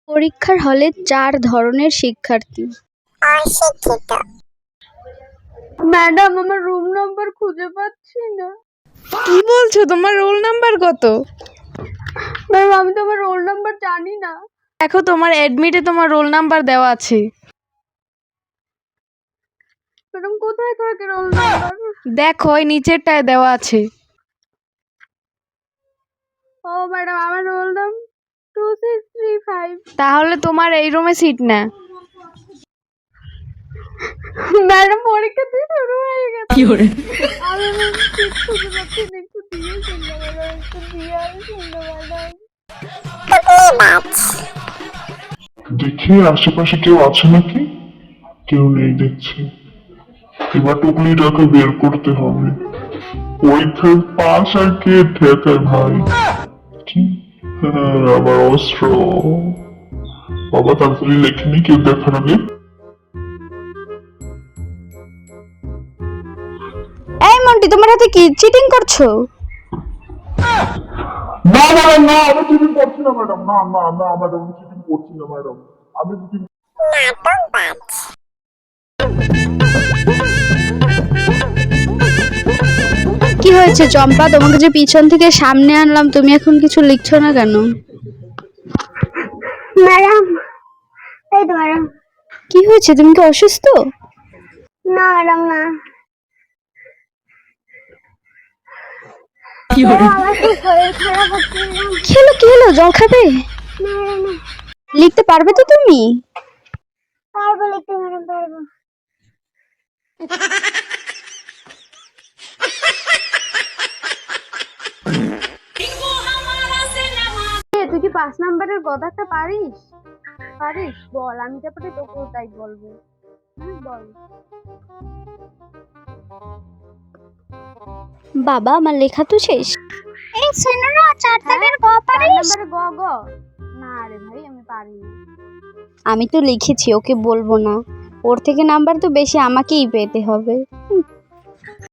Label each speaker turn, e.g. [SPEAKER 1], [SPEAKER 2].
[SPEAKER 1] পরীক্ষার হলে 4 ধরনের শিক্ষার্থী।
[SPEAKER 2] অশিক্ষিত,
[SPEAKER 1] ম্যাডাম, আমার রুম নাম্বার খুঁজে পাচ্ছি না।
[SPEAKER 3] কি বলছো? তোমার রোল নাম্বার কত?
[SPEAKER 1] ম্যাডাম, আমি তো আমার রোল নাম্বার জানি না।
[SPEAKER 3] দেখো, তোমার অ্যাডমিটে তোমার রোল নাম্বার দেওয়া আছে।
[SPEAKER 1] ম্যাডাম, কোথায় থাকে রোল নাম্বার?
[SPEAKER 3] দেখো, ওই নিচেরটায় দেওয়া আছে।
[SPEAKER 1] ও ম্যাডাম, আমার রোল নাম্বার 2635।
[SPEAKER 3] তাহলে তোমার এই রুমে সিট না।
[SPEAKER 1] ম্যাডাম, পরীক্ষা তো শুরু হয়ে গেছে।
[SPEAKER 3] কি করে?
[SPEAKER 1] আমি সিট খুঁজে পাচ্ছি না, একটু দিয়েছেন না ম্যাডাম, একটু দিয়ে আসুন না ম্যাডাম।
[SPEAKER 2] টুকলিবাজ,
[SPEAKER 4] দেখি আশেপাশে কেউ আছে নাকি। কেউ নেই দেখছি। এবার টুকলিটাকে বের করতে হবে। পরীক্ষায় পাস আর কে ঠেকায় ভাই? কি? হ্যাঁ, আবার অস্ত্র। বাবা তাড়াতাড়ি লেখেনি কেউ দেখার আগে।
[SPEAKER 1] এই মন্টি, তোমার হাতে কি চিটিং করছো?
[SPEAKER 4] না ম্যাডাম, না, আমি চিটিং করছি না ম্যাডাম। না না না ম্যাডাম, আমি চিটিং করছি না ম্যাডাম। আমি চিটিং
[SPEAKER 2] নাটকবাজ,
[SPEAKER 1] কি হয়েছে চম্পা? তোমাকে যে পিছন থেকে সামনে আনলাম, তুমি এখন কিছু লিখছো না কেন?
[SPEAKER 2] ম্যাডাম, এই তো ম্যাডাম।
[SPEAKER 1] কি হয়েছে? তুমি কি অসুস্থ?
[SPEAKER 2] না ম্যাডাম, না। আমার খুব শরীর খারাপ হচ্ছে ম্যাডাম।
[SPEAKER 1] কি হলো? জল খাবে?
[SPEAKER 2] না ম্যাডাম, না।
[SPEAKER 1] লিখতে পারবে তো তুমি?
[SPEAKER 2] পারবো লিখতে ম্যাডাম, পারবো।
[SPEAKER 1] তুই কি 5 নাম্বারের গদাটা পারিস? বল, আমি তারপরে তোকেও তাই বলবো। বল। বাবা, আমার লেখা তো শেষ।
[SPEAKER 2] এই শোনো না, 4 দাগের গ
[SPEAKER 1] 4
[SPEAKER 2] পারিস?
[SPEAKER 1] নাম্বারে গ গ। না রে ভাই, আমি পারিনি। আমি তো লিখেছি, ওকে বলবো না। ওর থেকে নাম্বার তো বেশি আমাকেই পেতে হবে।